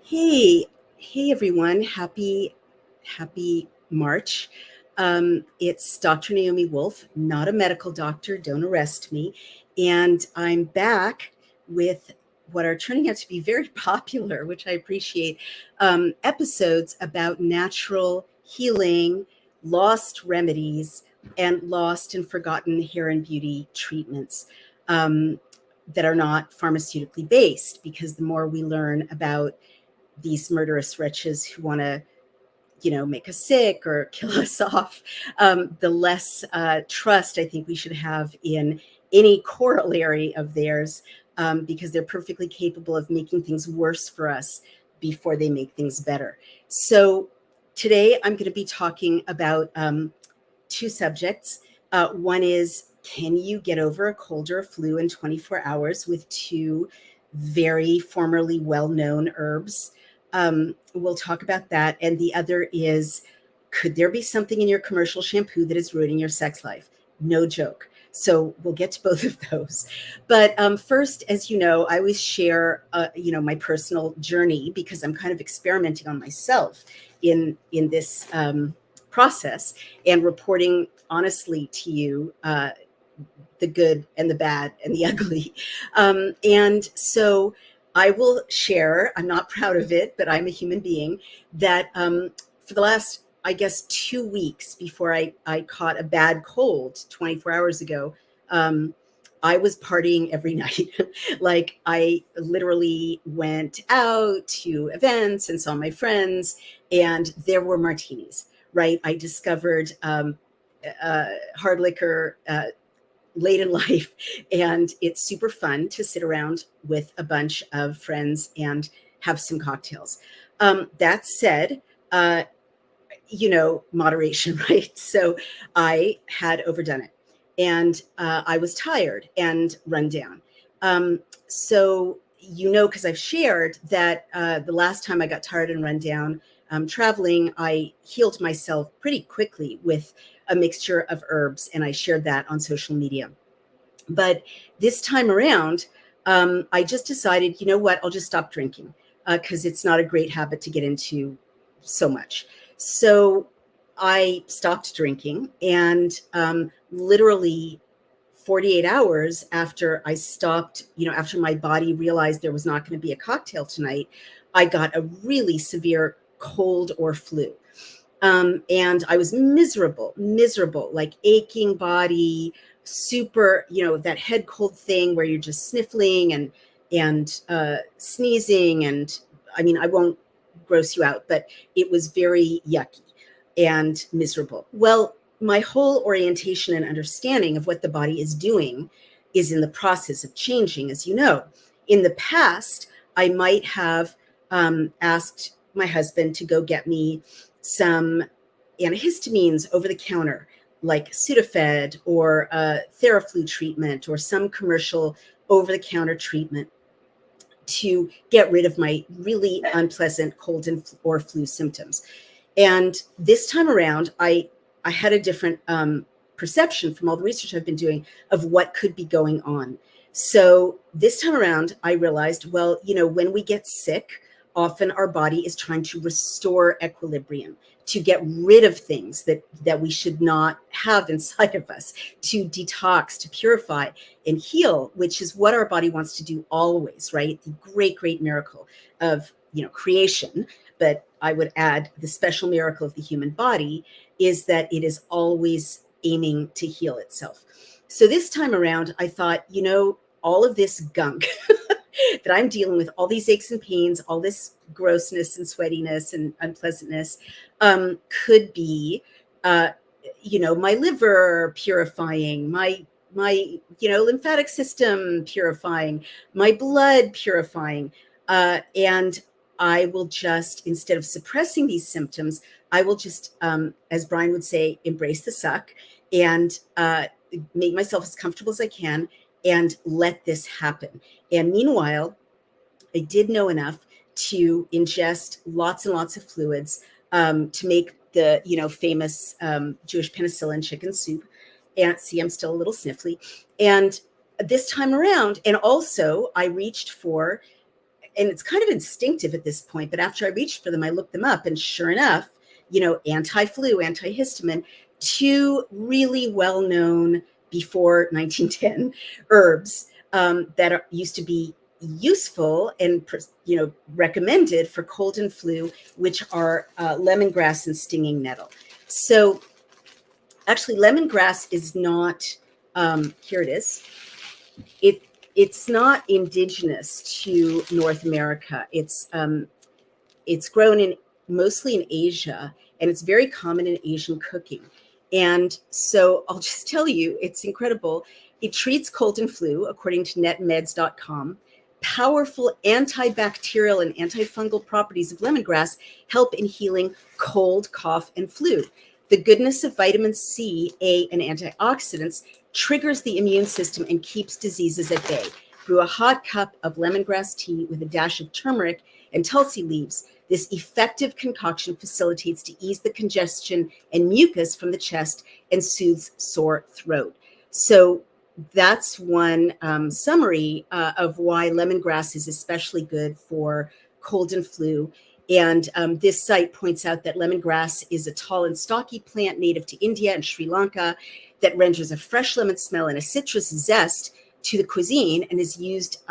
Hey, hey everyone. Happy March. It's Dr. Naomi Wolf, not a medical doctor, don't arrest me. And I'm back with what are turning out to be very popular, which I appreciate, episodes about natural healing, lost remedies, and lost and forgotten hair and beauty treatments. That are not pharmaceutically based, because the more we learn about these murderous wretches who want to, make us sick or kill us off, the less trust I think we should have in any corollary of theirs, because they're perfectly capable of making things worse for us before they make things better. So today I'm going to be talking about two subjects. One is, can you get over a cold or a flu in 24 hours with two very formerly well-known herbs? We'll talk about that. And the other is, could there be something in your commercial shampoo that is ruining your sex life? No joke. So we'll get to both of those. But first, as you know, I always share, my personal journey, because I'm kind of experimenting on myself in this process, and reporting honestly to you the good and the bad and the ugly. And so I will share, I'm not proud of it, but I'm a human being, that for the last, I guess, 2 weeks before I caught a bad cold 24 hours ago, I was partying every night. Like, I literally went out to events and saw my friends, and there were martinis, right? I discovered hard liquor late in life, and it's super fun to sit around with a bunch of friends and have some cocktails. That said, moderation, right? So I had overdone it, and I was tired and run down. So, because I've shared that the last time I got tired and run down traveling, I healed myself pretty quickly with a mixture of herbs, and I shared that on social media. But this time around, I just decided, you know what, I'll just stop drinking, because it's not a great habit to get into so much. So I stopped drinking, and literally 48 hours after I stopped, after my body realized there was not going to be a cocktail tonight, I got a really severe cold or flu. And I was miserable, like aching body, super, that head cold thing where you're just sniffling and sneezing. And I mean, I won't gross you out, but it was very yucky and miserable. Well, my whole orientation and understanding of what the body is doing is in the process of changing, as you know. In the past, I might have asked my husband to go get me some antihistamines over the counter, like Sudafed or Theraflu treatment, or some commercial over the counter treatment, to get rid of my really unpleasant cold or flu symptoms. And this time around, I had a different perception from all the research I've been doing of what could be going on. So this time around, I realized, well, when we get sick, often our body is trying to restore equilibrium, to get rid of things that we should not have inside of us, to detox, to purify and heal, which is what our body wants to do always, right? The great miracle of, creation. But I would add, the special miracle of the human body is that it is always aiming to heal itself. So this time around, I thought, all of this gunk that I'm dealing with, all these aches and pains, all this grossness and sweatiness and unpleasantness, could be, my liver purifying, my lymphatic system purifying, my blood purifying, and I will just, instead of suppressing these symptoms, I will just, as Brian would say, embrace the suck, and make myself as comfortable as I can and let this happen. And meanwhile, I did know enough to ingest lots and lots of fluids, to make the, famous Jewish penicillin chicken soup. And see, I'm still a little sniffly. And this time around, and also I reached for and it's kind of instinctive at this point, but after I reached for them, I looked them up, and sure enough, anti-flu, antihistamine, two really well-known before 1910 herbs that used to be useful and recommended for cold and flu, which are lemongrass and stinging nettle. So actually, lemongrass is not, here it is. It's not indigenous to North America. It's grown mostly in Asia, and it's very common in Asian cooking. And so I'll just tell you, it's incredible. It treats cold and flu, according to netmeds.com. Powerful antibacterial and antifungal properties of lemongrass help in healing cold, cough, and flu. The goodness of vitamin C, A, and antioxidants triggers the immune system and keeps diseases at bay. Brew a hot cup of lemongrass tea with a dash of turmeric and tulsi leaves. This effective concoction facilitates to ease the congestion and mucus from the chest and soothes sore throat. So that's one summary of why lemongrass is especially good for cold and flu. And this site points out that lemongrass is a tall and stocky plant native to India and Sri Lanka that renders a fresh lemon smell and a citrus zest to the cuisine, and is used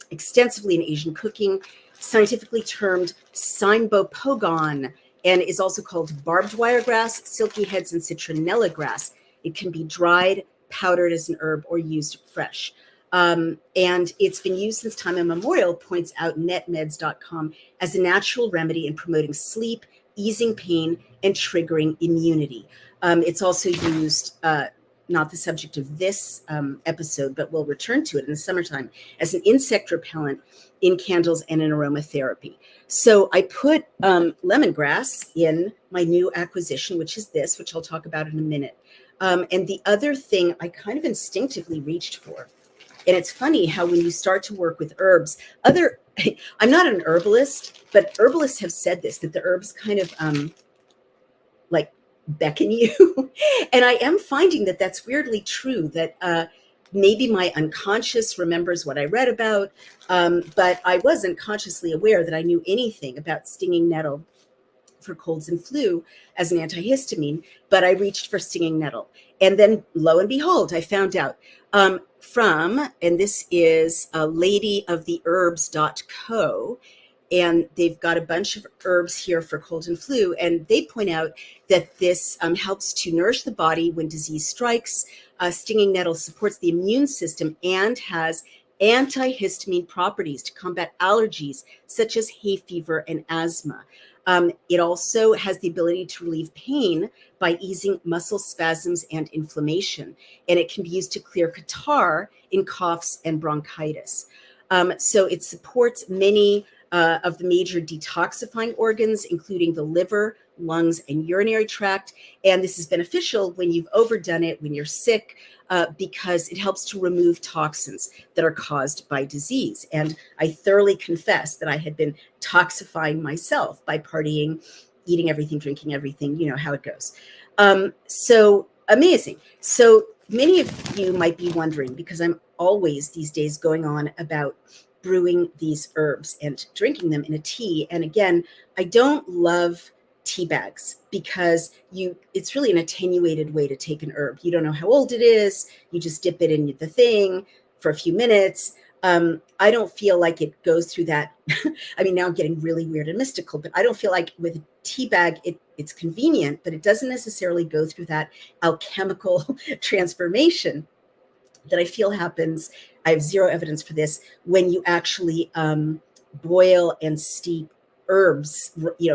extensively in Asian cooking, scientifically termed Symbopogon, and is also called barbed wire grass, silky heads, and citronella grass. It can be dried, powdered as an herb, or used fresh. And it's been used since time immemorial, points out netmeds.com, as a natural remedy in promoting sleep, easing pain, and triggering immunity. It's also used, not the subject of this episode, but we'll return to it in the summertime, as an insect repellent in candles and in aromatherapy. So I put lemongrass in my new acquisition, which is this, which I'll talk about in a minute. And the other thing I kind of instinctively reached for, and it's funny how when you start to work with herbs, I'm not an herbalist, but herbalists have said this, that the herbs kind of like beckon you. And I am finding that that's weirdly true, that maybe my unconscious remembers what I read about, but I wasn't consciously aware that I knew anything about stinging nettle for colds and flu as an antihistamine, but I reached for stinging nettle. And then lo and behold, I found out and this is ladyoftheherbs.co, and they've got a bunch of herbs here for cold and flu. And they point out that this helps to nourish the body when disease strikes. Stinging nettle supports the immune system and has antihistamine properties to combat allergies such as hay fever and asthma. It also has the ability to relieve pain by easing muscle spasms and inflammation, and it can be used to clear catarrh in coughs and bronchitis. So it supports many of the major detoxifying organs, including the liver, lungs, and urinary tract. And this is beneficial when you've overdone it, when you're sick, because it helps to remove toxins that are caused by disease. And I thoroughly confess that I had been toxifying myself by partying, eating everything, drinking everything, you know how it goes. So amazing. So many of you might be wondering, because I'm always these days going on about brewing these herbs and drinking them in a tea. And again, I don't love tea bags because it's really an attenuated way to take an herb. You don't know how old it is. You just dip it in the thing for a few minutes. I don't feel like it goes through that. I mean, now I'm getting really weird and mystical, but I don't feel like with a tea bag, it's convenient, but it doesn't necessarily go through that alchemical transformation that I feel happens. I have zero evidence for this when you actually boil and steep herbs,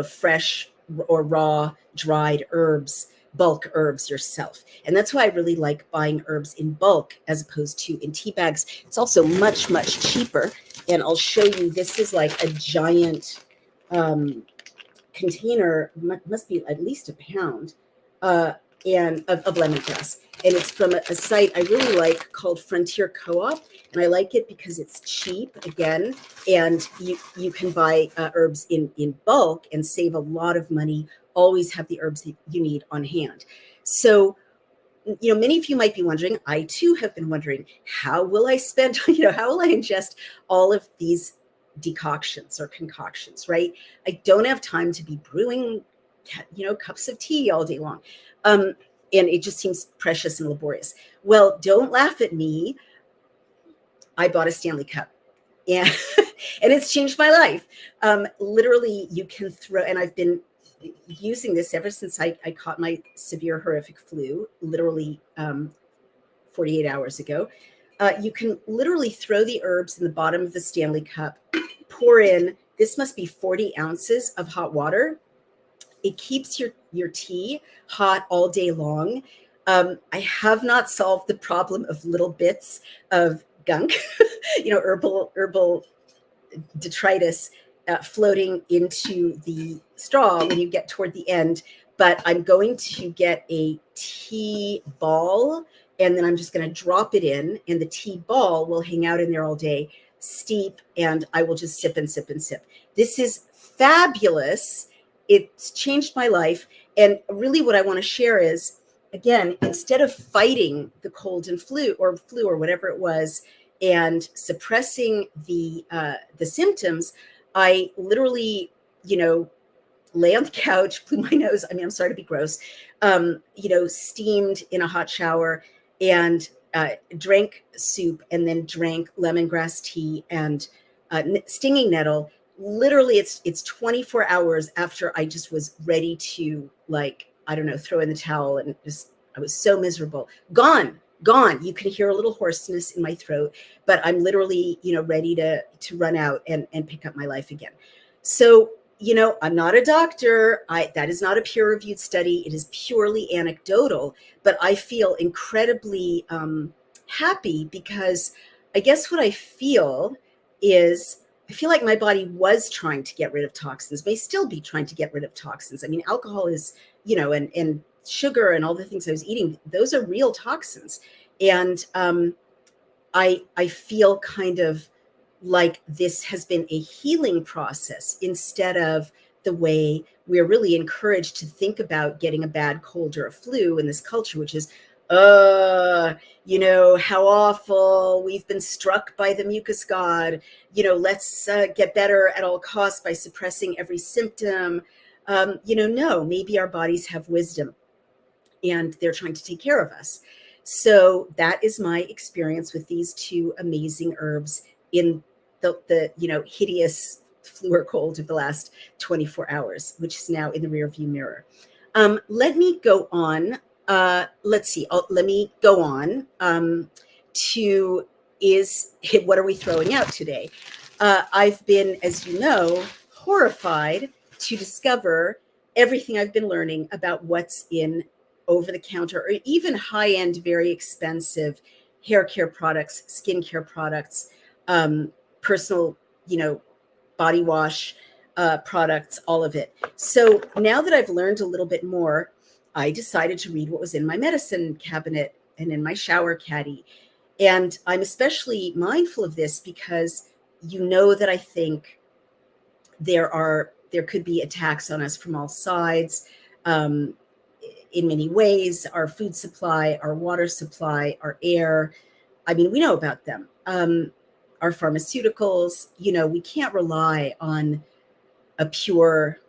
fresh or raw dried herbs, bulk herbs yourself. And that's why I really like buying herbs in bulk as opposed to in tea bags. It's also much, much cheaper. And I'll show you, this is like a giant container, must be at least a pound, and of lemongrass. And it's from a site I really like called Frontier Co-op. And I like it because it's cheap, again, and you can buy herbs in bulk and save a lot of money. Always have the herbs that you need on hand. So, many of you might be wondering, I too have been wondering, how will I spend, how will I ingest all of these decoctions or concoctions, right? I don't have time to be brewing, cups of tea all day long. And it just seems precious and laborious. Well, don't laugh at me. I bought a Stanley Cup. And, and it's changed my life. Literally, you can throw, and I've been using this ever since I caught my severe horrific flu, literally 48 hours ago. You can literally throw the herbs in the bottom of the Stanley Cup, pour in, this must be 40 ounces of hot water. It keeps your tea hot all day long. I have not solved the problem of little bits of gunk, herbal detritus floating into the straw when you get toward the end. But I'm going to get a tea ball, and then I'm just going to drop it in, and the tea ball will hang out in there all day, steep, and I will just sip and sip and sip. This is fabulous. It's changed my life. And really what I want to share is, again, instead of fighting the cold and flu or whatever it was and suppressing the symptoms, I literally, lay on the couch, blew my nose. I mean, I'm sorry to be gross, steamed in a hot shower and drank soup, and then drank lemongrass tea and stinging nettle. Literally, it's 24 hours after I just was ready to, throw in the towel, and I was so miserable. Gone. You can hear a little hoarseness in my throat, but I'm literally, ready to run out and pick up my life again. So, I'm not a doctor. That is not a peer-reviewed study. It is purely anecdotal, but I feel incredibly happy, because I guess what I feel is, I feel like my body was trying to get rid of toxins, may still be trying to get rid of toxins. I mean, alcohol is, and sugar and all the things I was eating, those are real toxins. And I feel kind of like this has been a healing process, instead of the way we're really encouraged to think about getting a bad cold or a flu in this culture, which is, how awful, we've been struck by the mucus god, let's get better at all costs by suppressing every symptom. No, maybe our bodies have wisdom and they're trying to take care of us. So that is my experience with these two amazing herbs in the hideous flu or cold of the last 24 hours, which is now in the rearview mirror. Let me go on. Let's see. Let me go on to what are we throwing out today? I've been, as you know, horrified to discover everything I've been learning about what's in over-the-counter or even high-end, very expensive hair care products, skincare products, personal, body wash products, all of it. So now that I've learned a little bit more, I decided to read what was in my medicine cabinet and in my shower caddy. And I'm especially mindful of this because that I think there could be attacks on us from all sides. In many ways, our food supply, our water supply, our air. I mean, we know about them. Our pharmaceuticals, we can't rely on a pure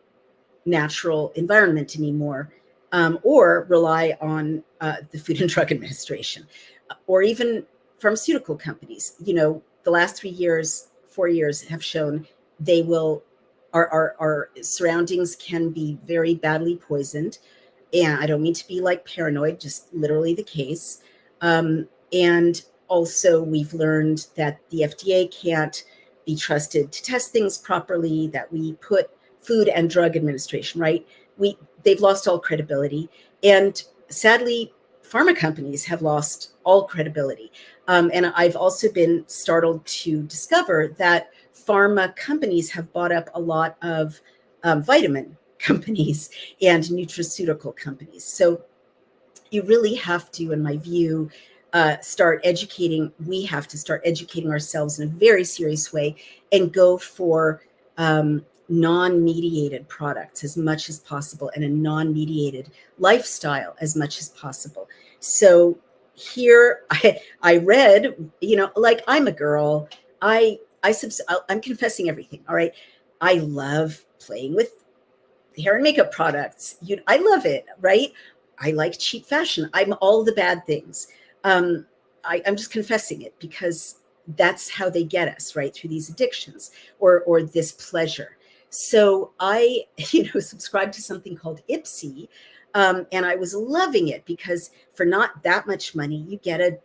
natural environment anymore, or rely on the Food and Drug Administration, or even pharmaceutical companies. The last 4 years have shown our surroundings can be very badly poisoned. And I don't mean to be paranoid, just literally the case. And also we've learned that the FDA can't be trusted to test things properly, that we put Food and Drug Administration, right? They've lost all credibility. And sadly, pharma companies have lost all credibility. And I've also been startled to discover that pharma companies have bought up a lot of vitamin companies and nutraceutical companies. So you really have to, in my view, start educating. We have to start educating ourselves in a very serious way and go for non-mediated products as much as possible, and a non-mediated lifestyle as much as possible. So here I read, I'm a girl. I I'm confessing everything. All right. I love playing with hair and makeup products. I love it, right? I like cheap fashion. I'm all the bad things. Um, I'm just confessing it because that's how they get us, right? Through these addictions or this pleasure. So I, subscribed to something called Ipsy, and I was loving it because for not that much money, you get a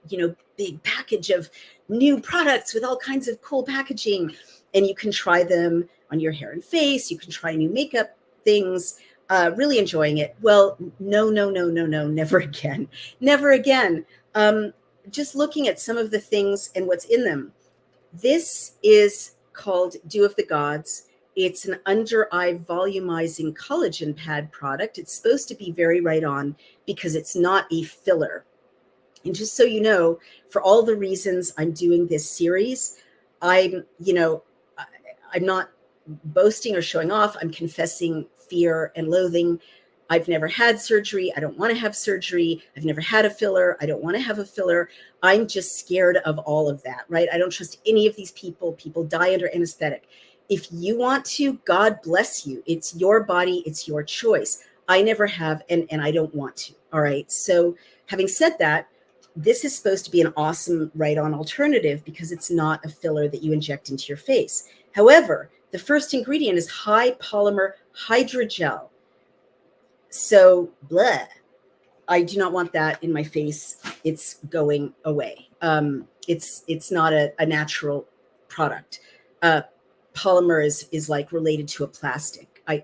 big package of new products with all kinds of cool packaging, and you can try them on your hair and face. You can try new makeup things, really enjoying it. Well, no, no, no, no, no, never again. Never again. Just looking at some of the things and what's in them. This is called Dew of the Gods. It's an under eye volumizing collagen pad product. It's supposed to be very right on because it's not a filler. And just so you know, for all the reasons I'm doing this series, I'm not boasting or showing off. I'm confessing fear and loathing. I've never had surgery. I don't want to have surgery. I've never had a filler. I don't want to have a filler. I'm just scared of all of that, right? I don't trust any of these people. People die under anesthetic. If you want to, God bless you. It's your body. It's your choice. I never have, and I don't want to. All right. So having said that, this is supposed to be an awesome right-on alternative because it's not a filler that you inject into your face. However, the first ingredient is high polymer hydrogel. So, blah. I do not want that in my face. It's going away. It's not a natural product. Polymer is like related to a plastic. I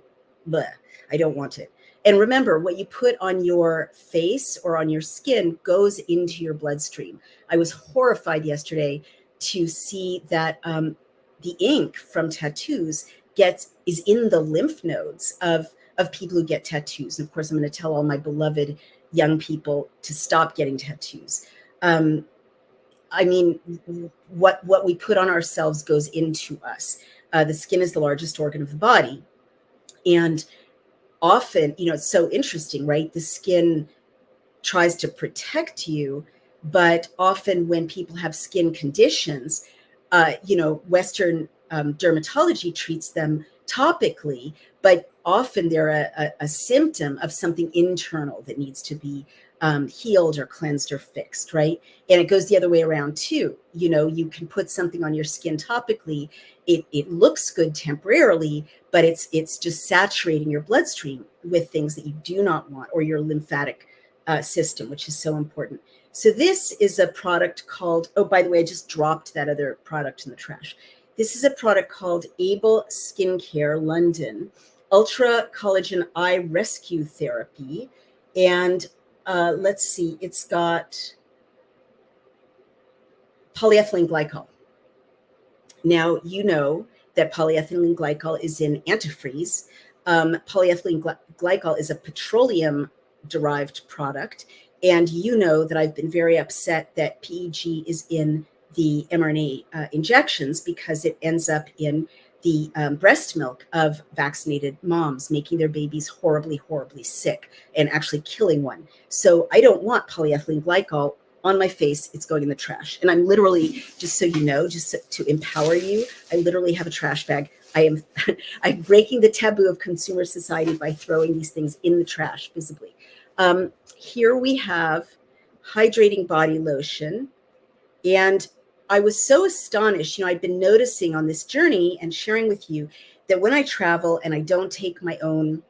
don't want it. And remember, what you put on your face or on your skin goes into your bloodstream. I was horrified yesterday to see that the ink from tattoos is in the lymph nodes of people who get tattoos. And of course, I'm going to tell all my beloved young people to stop getting tattoos. I mean, what we put on ourselves goes into us. The skin is the largest organ of the body. And often, it's so interesting, right? The skin tries to protect you, but often when people have skin conditions, Western dermatology treats them topically, but often they're a symptom of something internal that needs to be healed or cleansed or fixed, right? And it goes the other way around too. You can put something on your skin topically. It looks good temporarily, but it's just saturating your bloodstream with things that you do not want, or your lymphatic system, which is so important. So this is a product called, oh, by the way, I just dropped that other product in the trash. This is a product called Able Skincare London Ultra Collagen Eye Rescue Therapy. And let's see, it's got polyethylene glycol. Now, you know that polyethylene glycol is in antifreeze. Polyethylene glycol is a petroleum-derived product. And you know that I've been very upset that PEG is in the mRNA injections because it ends up in the breast milk of vaccinated moms, making their babies horribly, horribly sick and actually killing one. So I don't want polyethylene glycol on my face. It's going in the trash. And I'm literally, just so you know, just to empower you, I literally have a trash bag. I'm breaking the taboo of consumer society by throwing these things in the trash visibly. Here we have hydrating body lotion. And I was so astonished. I'd been noticing on this journey and sharing with you that when I travel and I don't take my own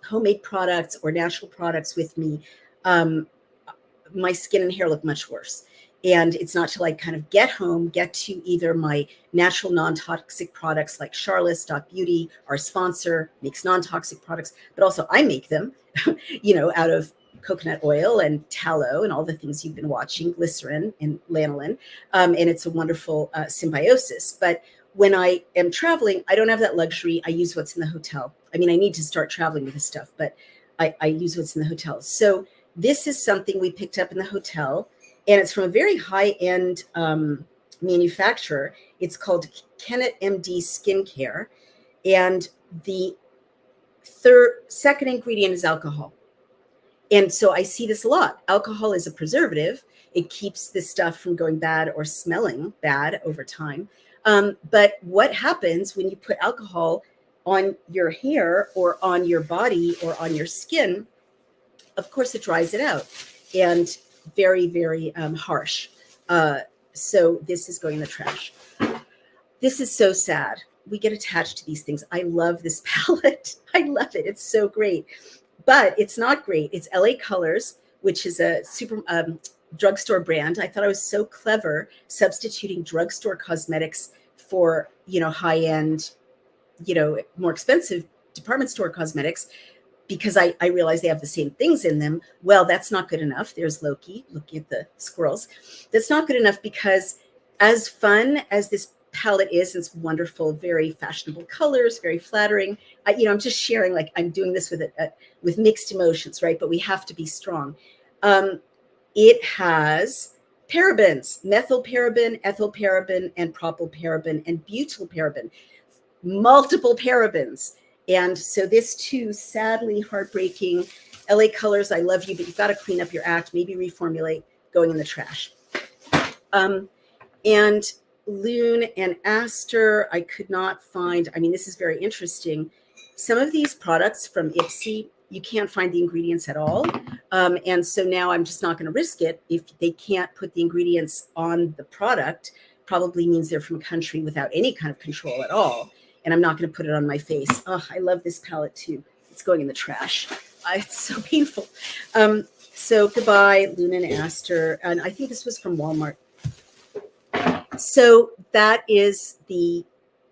homemade products or natural products with me, my skin and hair look much worse. And it's not till I kind of get home, get to either my natural non-toxic products like Charlotte.Beauty, our sponsor, makes non-toxic products, but also I make them, out of coconut oil and tallow and all the things you've been watching, glycerin and lanolin. And it's a wonderful symbiosis. But when I am traveling, I don't have that luxury. I use what's in the hotel. I mean, I need to start traveling with this stuff, but I use what's in the hotel. So this is something we picked up in the hotel, and it's from a very high-end manufacturer. It's called Kennett MD Skincare. And the second ingredient is alcohol. And so I see this a lot. Alcohol is a preservative. It keeps this stuff from going bad or smelling bad over time. But what happens when you put alcohol on your hair or on your body or on your skin? Of course, it dries it out, and very, very harsh. So this is going in the trash. This is so sad. We get attached to these things. I love this palette. I love it. It's so great. But it's not great. It's LA Colors, which is a super drugstore brand. I thought I was so clever substituting drugstore cosmetics for, high-end, more expensive department store cosmetics, because I realized they have the same things in them. Well, that's not good enough. There's Loki looking at the squirrels. That's not good enough, because as fun as this palette is, it's wonderful, very fashionable colors, very flattering. I'm just sharing, like, I'm doing this with mixed emotions, right? But we have to be strong. It has parabens, methylparaben, ethylparaben, and propylparaben, and butylparaben, multiple parabens. And so this too, sadly heartbreaking. LA Colors, I love you, but you've got to clean up your act, maybe reformulate, going in the trash. And Loon and Aster, I could not find. I mean, this is very interesting. Some of these products from Ipsy, you can't find the ingredients at all. And so now I'm just not going to risk it. If they can't put the ingredients on the product, probably means they're from a country without any kind of control at all. And I'm not going to put it on my face. Oh, I love this palette too. It's going in the trash. It's so painful. So goodbye, Loon and Aster. And I think this was from Walmart. So that is the,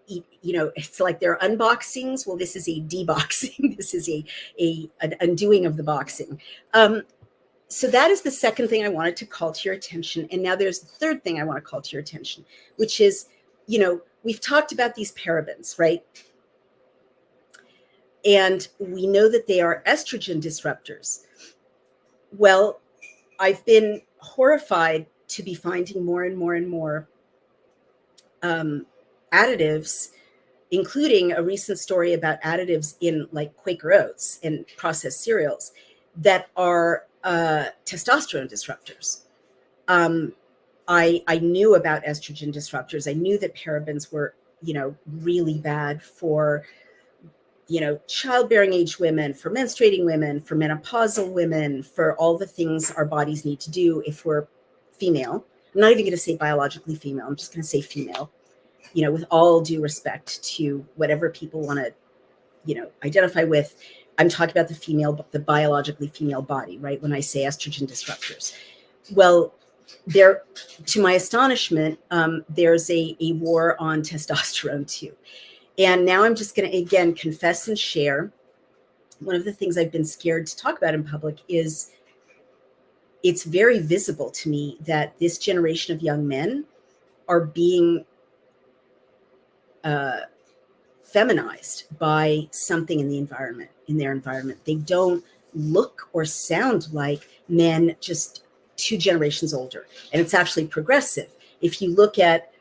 it's like they're unboxings. Well, this is a deboxing. This is an undoing of the boxing. So that is the second thing I wanted to call to your attention. And now there's the third thing I want to call to your attention, which is, we've talked about these parabens, right? And we know that they are estrogen disruptors. Well, I've been horrified to be finding more and more and more additives, including a recent story about additives in like Quaker Oats and processed cereals that are testosterone disruptors. I knew about estrogen disruptors. I knew that parabens were, really bad for, childbearing age women, for menstruating women, for menopausal women, for all the things our bodies need to do if we're female. I'm not even going to say biologically female. I'm just going to say female, with all due respect to whatever people want to, identify with. I'm talking about the biologically female body, right? When I say estrogen disruptors. Well, to my astonishment, there's a war on testosterone too. And now I'm just going to, again, confess and share. One of the things I've been scared to talk about in public is it's very visible to me that this generation of young men are being feminized by something in their environment. They don't look or sound like men just 2 generations older. And it's actually progressive. If you look at,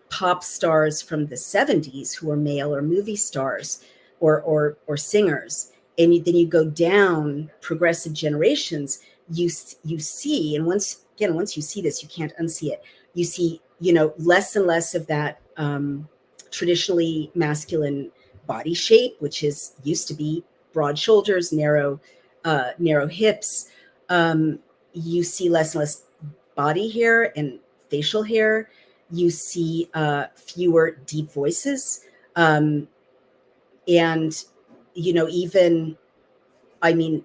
pop stars from the 70s who are male, or movie stars or singers, and then you go down progressive generations, you see, and once you see this, you can't unsee it. You see, less and less of that traditionally masculine body shape, which used to be broad shoulders, narrow hips. You see less and less body hair and facial hair. You see fewer deep voices. And, even, I mean,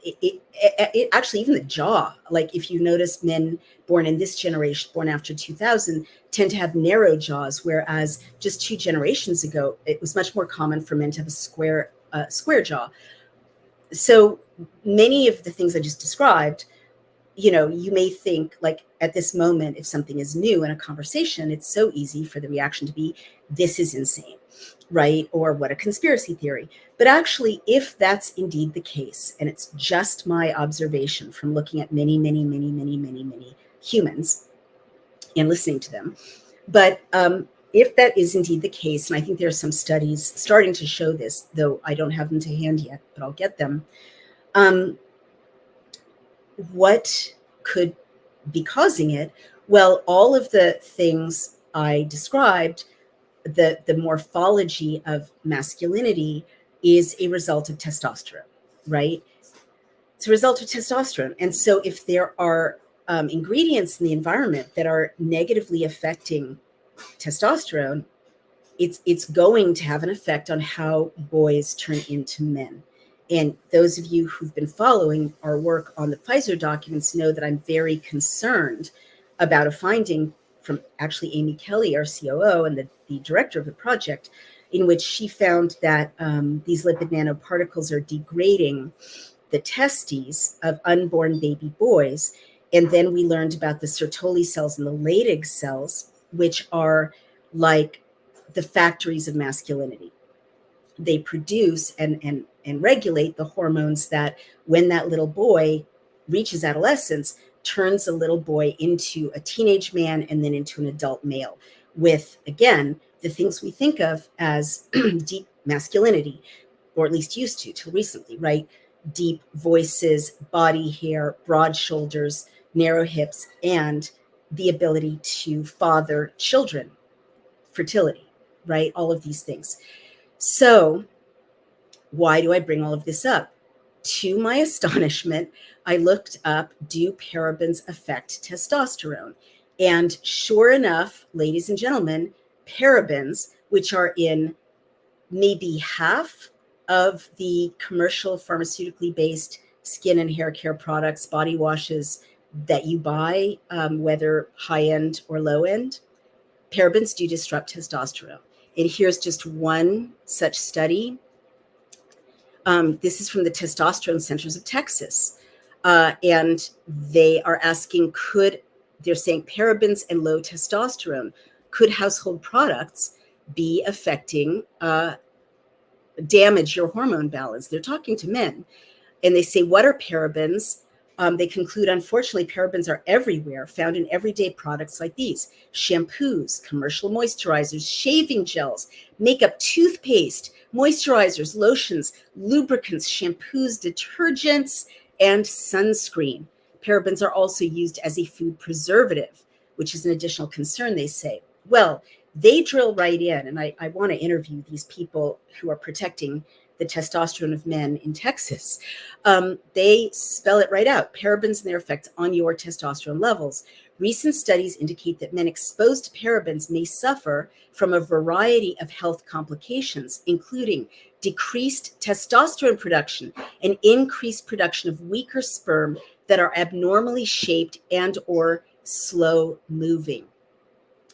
it actually, even the jaw, like if you notice men born in this generation, born after 2000, tend to have narrow jaws, whereas just 2 generations ago, it was much more common for men to have a square jaw. So many of the things I just described, you may think, like, at this moment, if something is new in a conversation, it's so easy for the reaction to be, this is insane, right? Or what a conspiracy theory. But actually, if that's indeed the case, and it's just my observation from looking at many, many, many, many, many, many humans and listening to them, but if that is indeed the case, and I think there are some studies starting to show this, though I don't have them to hand yet, but I'll get them. What could be causing it? Well, all of the things I described, the morphology of masculinity is a result of testosterone, right? It's a result of testosterone. And so if there are ingredients in the environment that are negatively affecting testosterone, it's going to have an effect on how boys turn into men. And those of you who've been following our work on the Pfizer documents know that I'm very concerned about a finding from actually Amy Kelly, our COO, and the director of the project, in which she found that these lipid nanoparticles are degrading the testes of unborn baby boys. And then we learned about the Sertoli cells and the Leydig cells, which are like the factories of masculinity. They produce and regulate the hormones that, when that little boy reaches adolescence, turns a little boy into a teenage man and then into an adult male, with, again, the things we think of as deep masculinity, or at least used to till recently, right? Deep voices, body hair, broad shoulders, narrow hips, and the ability to father children, fertility, right? All of these things. So why do I bring all of this up? To my astonishment, I looked up, do parabens affect testosterone? And sure enough, ladies and gentlemen, parabens, which are in maybe half of the commercial pharmaceutically based skin and hair care products, body washes that you buy, whether high end or low end, parabens do disrupt testosterone. And here's just one such study. This is from the Testosterone Centers of Texas. And they are asking, they're saying parabens and low testosterone, could household products be affecting, damage your hormone balance? They're talking to men. And they say, what are parabens? They conclude, unfortunately, parabens are everywhere, found in everyday products like these: shampoos, commercial moisturizers, shaving gels, makeup, toothpaste, moisturizers, lotions, lubricants, shampoos, detergents, and sunscreen. Parabens are also used as a food preservative, which is an additional concern, they say. Well, they drill right in, and I want to interview these people who are protecting the testosterone of men in Texas. They spell it right out: parabens and their effects on your testosterone levels. Recent studies indicate that men exposed to parabens may suffer from a variety of health complications, including decreased testosterone production and increased production of weaker sperm that are abnormally shaped and or slow moving.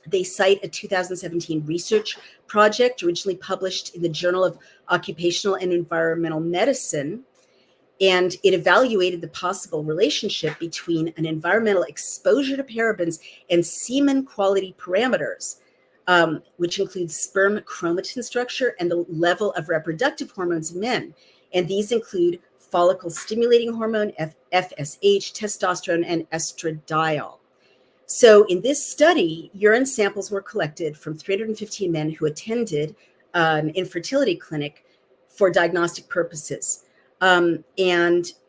They cite a 2017 research project originally published in the Journal of Occupational and Environmental Medicine, and it evaluated the possible relationship between an environmental exposure to parabens and semen quality parameters, which includes sperm chromatin structure and the level of reproductive hormones in men. And these include follicle stimulating hormone, FSH, testosterone, and estradiol. So in this study, urine samples were collected from 315 men who attended an infertility clinic for diagnostic purposes. And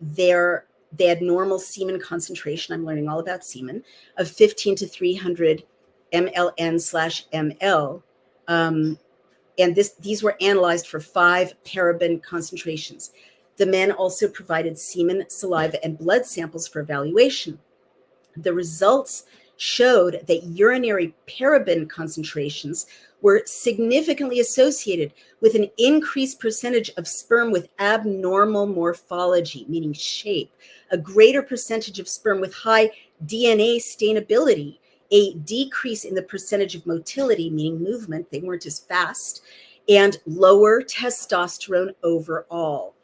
they had normal semen concentration, I'm learning all about semen, of 15 to 300 mLN/ml. And these were analyzed for 5 paraben concentrations. The men also provided semen, saliva, and blood samples for evaluation. The results showed that urinary paraben concentrations were significantly associated with an increased percentage of sperm with abnormal morphology, meaning shape, a greater percentage of sperm with high DNA stainability, a decrease in the percentage of motility, meaning movement, they weren't as fast, and lower testosterone overall.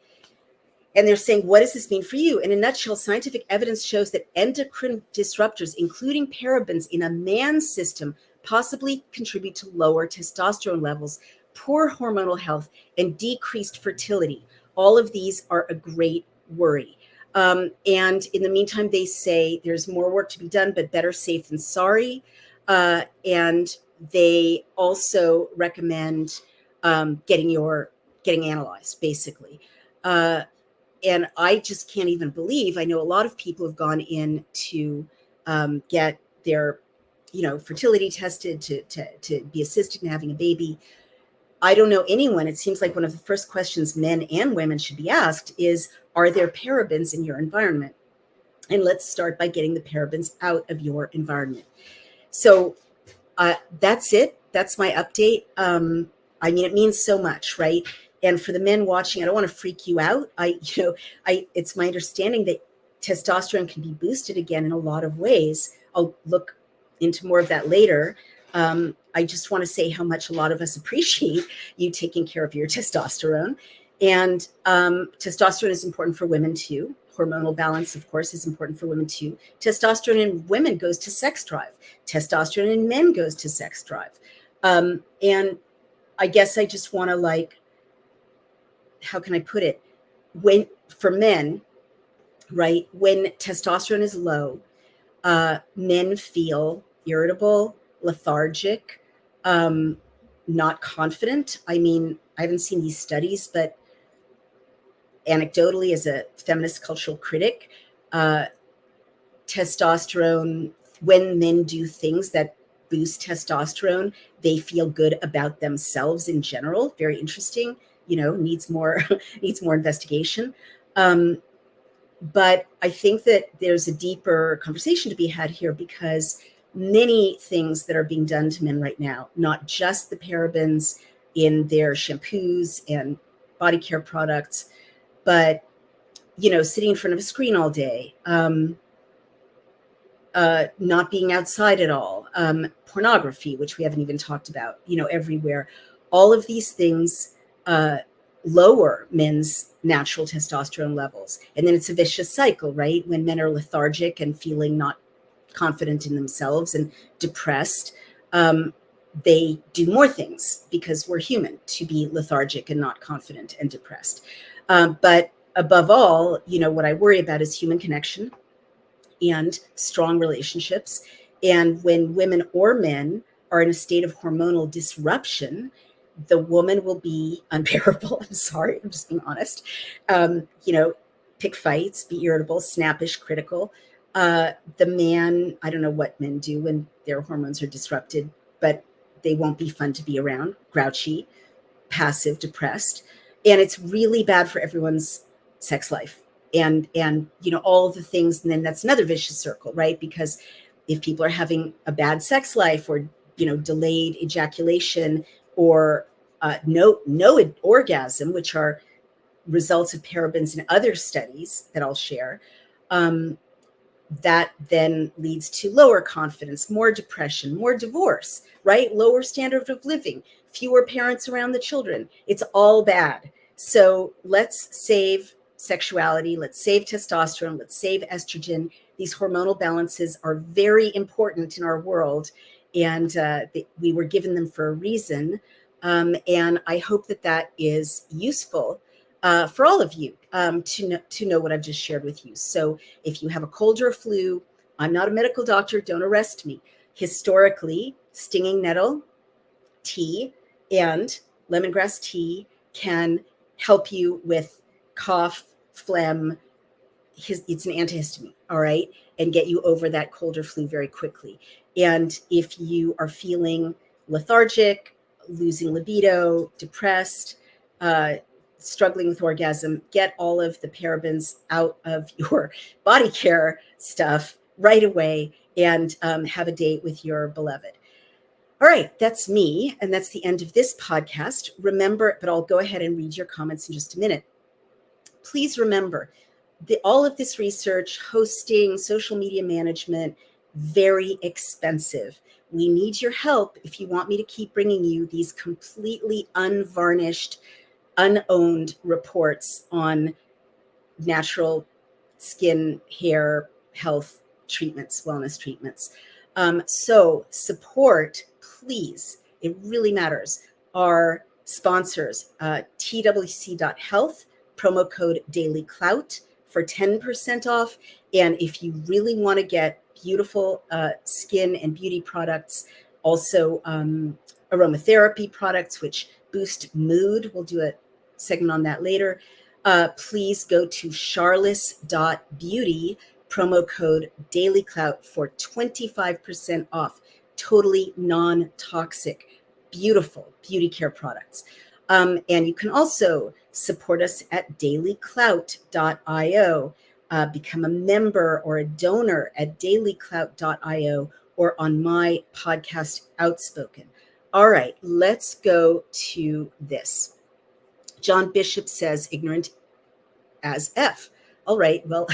And they're saying, what does this mean for you? In a nutshell, scientific evidence shows that endocrine disruptors, including parabens in a man's system, possibly contribute to lower testosterone levels, poor hormonal health, and decreased fertility. All of these are a great worry. And in the meantime, they say there's more work to be done, but better safe than sorry. And they also recommend getting analyzed, basically. And I just can't even believe, I know a lot of people have gone in to get their fertility tested to be assisted in having a baby. I don't know anyone. It seems like one of the first questions men and women should be asked is, are there parabens in your environment? And let's start by getting the parabens out of your environment. So that's it. That's my update. I mean, it means so much, right? And for the men watching, I don't want to freak you out. It's my understanding that testosterone can be boosted again in a lot of ways. I'll look into more of that later. I just want to say how much a lot of us appreciate you taking care of your testosterone. And testosterone is important for women too. Hormonal balance, of course, is important for women too. Testosterone in women goes to sex drive. Testosterone in men goes to sex drive. And I guess I just want to, how can I put it? For men, right, when testosterone is low, men feel irritable, lethargic, not confident. I mean, I haven't seen these studies, but anecdotally, as a feminist cultural critic, testosterone, when men do things that boost testosterone, they feel good about themselves in general. Very interesting, needs more investigation. But I think that there's a deeper conversation to be had here, because many things that are being done to men right now, not just the parabens in their shampoos and body care products, but, sitting in front of a screen all day, not being outside at all, pornography, which we haven't even talked about, everywhere. All of these things lower men's natural testosterone levels. And then it's a vicious cycle, right? When men are lethargic and feeling not confident in themselves and depressed, they do more things, because we're human to be lethargic and not confident and depressed. But above all, what I worry about is human connection and strong relationships. And when women or men are in a state of hormonal disruption, the woman will be unbearable. I'm sorry, I'm just being honest. Pick fights, be irritable, snappish, critical. The man, I don't know what men do when their hormones are disrupted, but they won't be fun to be around, grouchy, passive, depressed. And it's really bad for everyone's sex life. And all of the things, and then that's another vicious circle, right? Because if people are having a bad sex life, or delayed ejaculation, or no orgasm, which are results of parabens in other studies that I'll share, that then leads to lower confidence, more depression, more divorce, right? Lower standard of living, fewer parents around the children. It's all bad. So let's save sexuality. Let's save testosterone. Let's save estrogen. These hormonal balances are very important in our world, and we were given them for a reason. And I hope that is useful for all of you to know what I've just shared with you. So if you have a cold or a flu, I'm not a medical doctor, don't arrest me. Historically, stinging nettle tea and lemongrass tea can help you with cough, phlegm. It's an antihistamine, all right, and get you over that cold or flu very quickly. And if you are feeling lethargic, losing libido, depressed, struggling with orgasm, get all of the parabens out of your body care stuff right away, and have a date with your beloved. All right, that's me, and that's the end of this podcast. Remember, but I'll go ahead and read your comments in just a minute. Please remember, all of this research, hosting, social media management, very expensive. We need your help if you want me to keep bringing you these completely unvarnished, unowned reports on natural skin, hair, health treatments, wellness treatments. So support, please. It really matters. Our sponsors, twc.health, promo code dailyclout for 10% off. And if you really want to get beautiful skin and beauty products, also aromatherapy products, which boost mood. We'll do a segment on that later. Please go to charlis.beauty, promo code dailyclout for 25% off. totally non-toxic, beautiful beauty care products. And you can also support us at dailyclout.io. Become a member or a donor at dailyclout.io or on my podcast, Outspoken. All right, let's go to this. John Bishop says, ignorant as F. All right, well,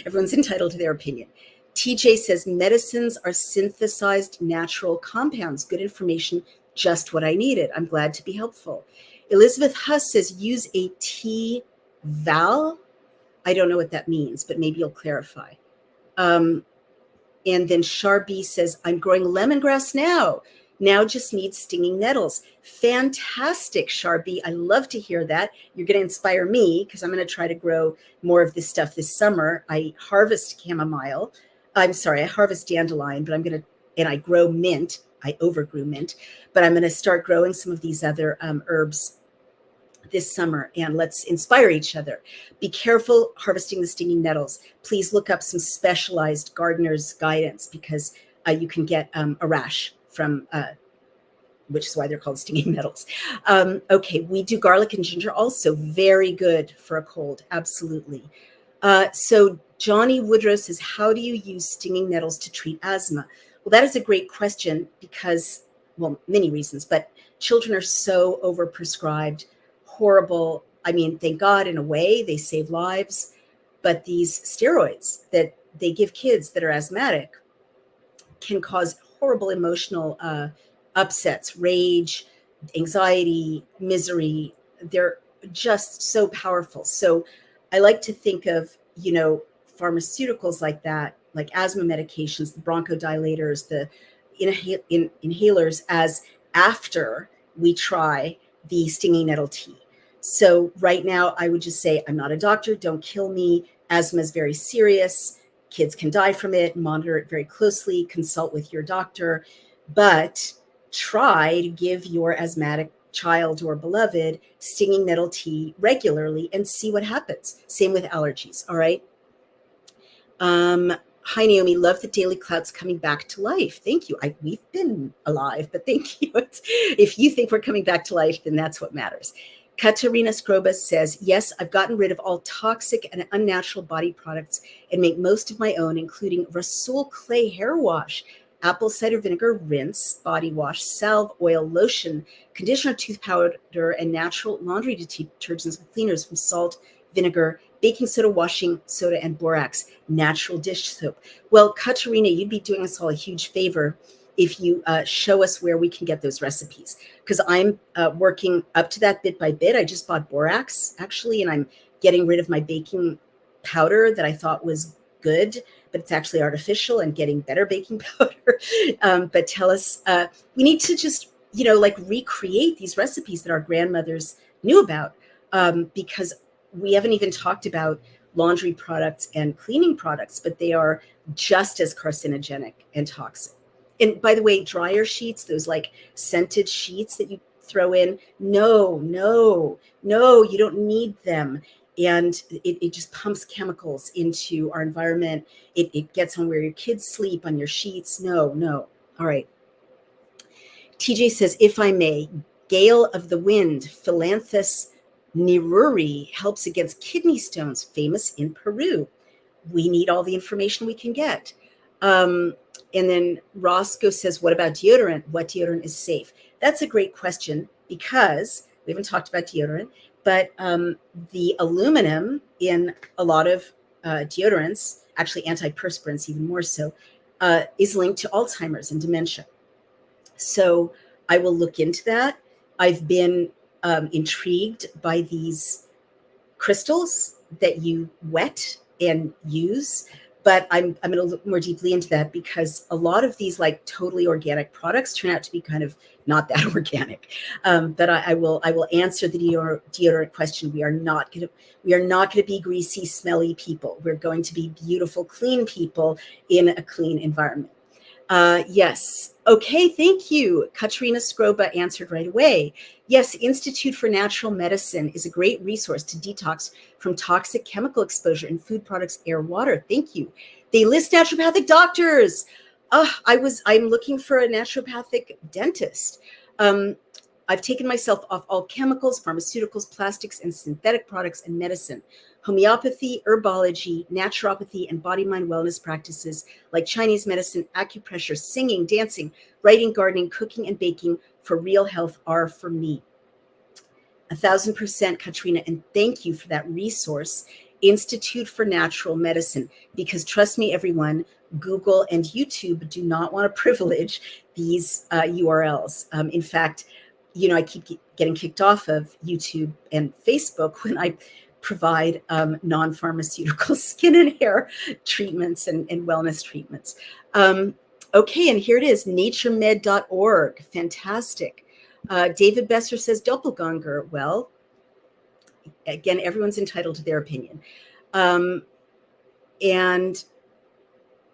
everyone's entitled to their opinion. TJ says, medicines are synthesized natural compounds. Good information, just what I needed. I'm glad to be helpful. Elizabeth Huss says, use a T-val. I don't know what that means, but maybe you'll clarify. And then Sharby says, I'm growing lemongrass now. Now just need stinging nettles. Fantastic, Sharby. I love to hear that. You're going to inspire me because I'm going to try to grow more of this stuff this summer. I harvest chamomile. I harvest dandelion, but and I grow mint. I overgrew mint, but I'm going to start growing some of these other herbs this summer, and let's inspire each other. Be careful harvesting the stinging nettles. Please look up some specialized gardener's guidance because you can get a rash from, which is why they're called stinging nettles. Okay, we do garlic and ginger also. Very good for a cold, absolutely. So Johnny Woodrow says, how do you use stinging nettles to treat asthma? Well, that is a great question because, well, many reasons, but children are so overprescribed, horrible. I mean, thank God in a way they save lives, but these steroids that they give kids that are asthmatic can cause horrible emotional upsets, rage, anxiety, misery. They're just so powerful. So I like to think of, pharmaceuticals like that, like asthma medications, the bronchodilators, the inhalers as after we try the stinging nettle tea. So right now I would just say, I'm not a doctor, don't kill me. Asthma is very serious. Kids can die from it. Monitor it very closely. Consult with your doctor, but try to give your asthmatic child or beloved stinging nettle tea regularly and see what happens. Same with allergies. All right. Hi, Naomi. Love the Daily Clout's coming back to life. Thank you. We've been alive, but thank you. If you think we're coming back to life, then that's what matters. Katerina Skroba says, yes, I've gotten rid of all toxic and unnatural body products and make most of my own, including Rasool clay hair wash, apple cider vinegar rinse, body wash, salve oil, lotion, conditioner, tooth powder, and natural laundry detergents and cleaners from salt, vinegar, baking soda, washing soda, and borax, natural dish soap. Well, Katerina, you'd be doing us all a huge favor if you show us where we can get those recipes, because I'm working up to that bit by bit. I just bought borax, actually, and I'm getting rid of my baking powder that I thought was good, but it's actually artificial, and getting better baking powder. But tell us, we need to just, recreate these recipes that our grandmothers knew about, because we haven't even talked about laundry products and cleaning products, but they are just as carcinogenic and toxic. And by the way, dryer sheets, those like scented sheets that you throw in, no, you don't need them. And it just pumps chemicals into our environment. It gets on where your kids sleep, on your sheets. No. All right. TJ says, if I may, Gale of the Wind, Philanthus neruri helps against kidney stones, famous in Peru. We need all the information we can get. And then Roscoe says, what about deodorant? What deodorant is safe? That's a great question because we haven't talked about deodorant, but the aluminum in a lot of deodorants, actually antiperspirants even more so, is linked to Alzheimer's and dementia. So I will look into that. I've been intrigued by these crystals that you wet and use, but I'm going to look more deeply into that because a lot of these like totally organic products turn out to be kind of not that organic. But I will answer the deodorant question. We are not going to be greasy, smelly people. We're going to be beautiful, clean people in a clean environment. Yes. Okay. Thank you. Katerina Skroba answered right away. Yes. Institute for Natural Medicine is a great resource to detox from toxic chemical exposure in food products, air, water. Thank you. They list naturopathic doctors. I'm looking for a naturopathic dentist. Um, I've taken myself off all chemicals, pharmaceuticals, plastics, and synthetic products and medicine. Homeopathy, herbology, naturopathy, and body mind wellness practices like Chinese medicine, acupressure, singing, dancing, writing, gardening, cooking, and baking for real health are for me. 1,000%, Katrina, and thank you for that resource, Institute for Natural Medicine, because trust me, everyone, Google and YouTube do not want to privilege these URLs. In fact, I keep getting kicked off of YouTube and Facebook when I provide non-pharmaceutical skin and hair treatments and wellness treatments. Okay, and here it is, naturemed.org. Fantastic. David Besser says doppelganger. Well, again, everyone's entitled to their opinion. And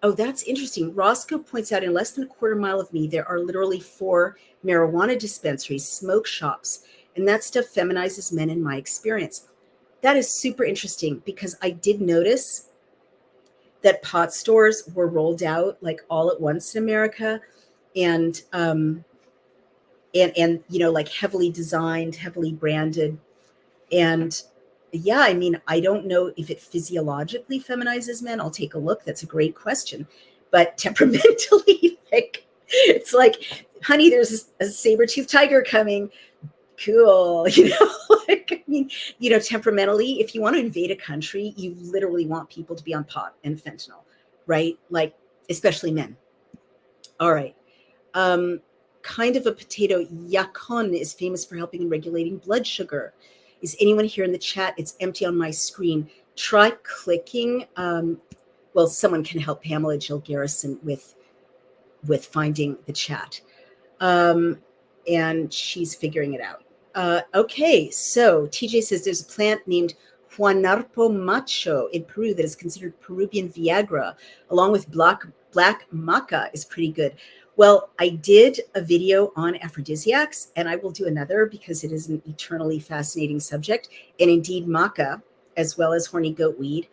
that's interesting. Roscoe points out in less than a quarter mile of me, there are literally 4 marijuana dispensaries, smoke shops, and that stuff feminizes men in my experience. That is super interesting because I did notice that pot stores were rolled out like all at once in America, and like heavily designed, heavily branded. And yeah, I mean, I don't know if it physiologically feminizes men. I'll take a look. That's a great question. But temperamentally, like, it's like, honey, there's a saber-toothed tiger coming. Cool. Like, I mean, temperamentally, if you want to invade a country, you literally want people to be on pot and fentanyl, right? Like, especially men. All right. Kind of a potato, yakon, is famous for helping in regulating blood sugar. Is anyone here in the chat? It's empty on my screen. Try clicking. Well, someone can help Pamela Jill Garrison with finding the chat. And she's figuring it out. Okay, so TJ says there's a plant named Juanarpo macho in Peru that is considered Peruvian Viagra, along with black maca is pretty good. Well, I did a video on aphrodisiacs, and I will do another because it is an eternally fascinating subject. And indeed, maca, as well as horny goat weed,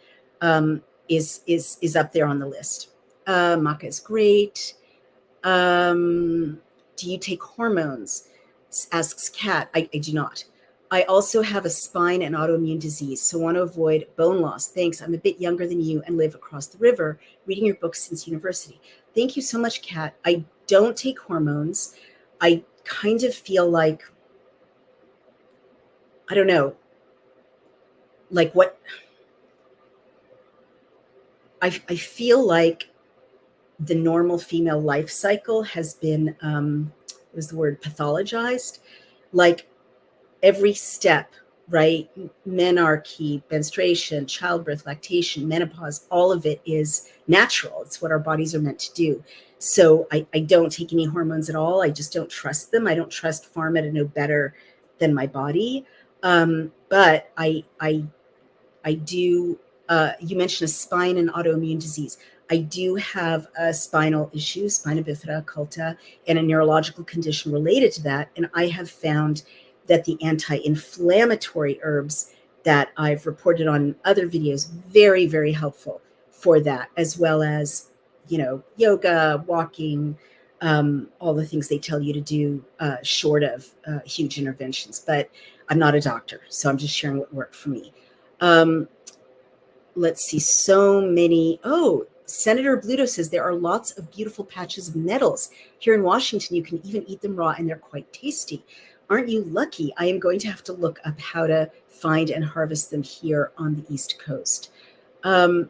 is up there on the list. Maca is great. Do you take hormones? Asks Kat. I do not. I also have a spine and autoimmune disease, so want to avoid bone loss. Thanks. I'm a bit younger than you and live across the river, reading your books since university. Thank you so much, Kat. I don't take hormones. I kind of feel like, I don't know, like what, I feel like the normal female life cycle has been, what is the word, pathologized. Like every step, right? Menarche, menstruation, childbirth, lactation, menopause, all of it is natural. It's what our bodies are meant to do. So I don't take any hormones at all. I just don't trust them. I don't trust pharma to know better than my body. But I do, you mentioned a spine and autoimmune disease. I do have a spinal issue, spina bifida occulta, and a neurological condition related to that. And I have found that the anti-inflammatory herbs that I've reported on in other videos, very, very helpful for that, as well as, yoga, walking, all the things they tell you to do, short of huge interventions. But I'm not a doctor, so I'm just sharing what worked for me. Let's see, so many. Oh, Senator Bluto says there are lots of beautiful patches of nettles. Here in Washington, you can even eat them raw and they're quite tasty. Aren't you lucky? I am going to have to look up how to find and harvest them here on the East Coast. Oh,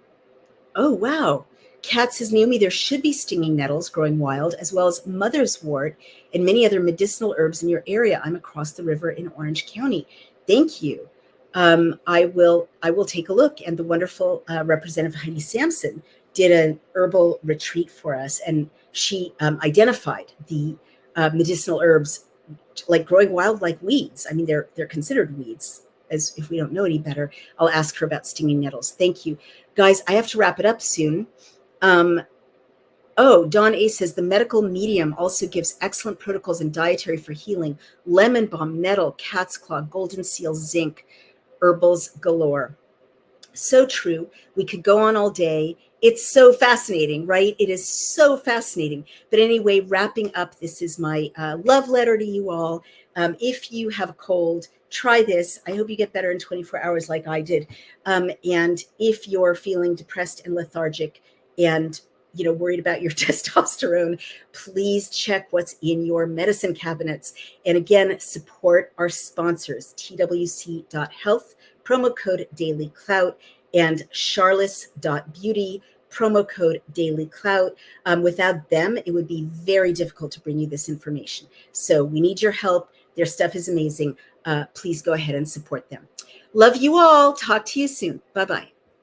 wow. Kat says, Naomi, there should be stinging nettles growing wild, as well as mother's wort and many other medicinal herbs in your area. I'm across the river in Orange County. Thank you. I will take a look. And the wonderful Representative Heidi Sampson did an herbal retreat for us, and she identified the medicinal herbs like growing wild like weeds. I mean, they're considered weeds, as if we don't know any better. I'll ask her about stinging nettles. Thank you. Guys, I have to wrap it up soon. Don A says the medical medium also gives excellent protocols and dietary for healing. Lemon balm, nettle, cat's claw, golden seal, zinc, herbals galore. So true. We could go on all day. it's so fascinating, right? It is so fascinating. But anyway, wrapping up, this is my love letter to you all. If you have a cold, try this. I hope you get better in 24 hours like I did. And if you're feeling depressed and lethargic and worried about your testosterone, please check what's in your medicine cabinets. And again, support our sponsors, twc.health, promo code dailyclout, and charlis.beauty, promo code dailyclout. Without them, it would be very difficult to bring you this information. So we need your help. Their stuff is amazing. Please go ahead and support them. Love you all. Talk to you soon. Bye-bye.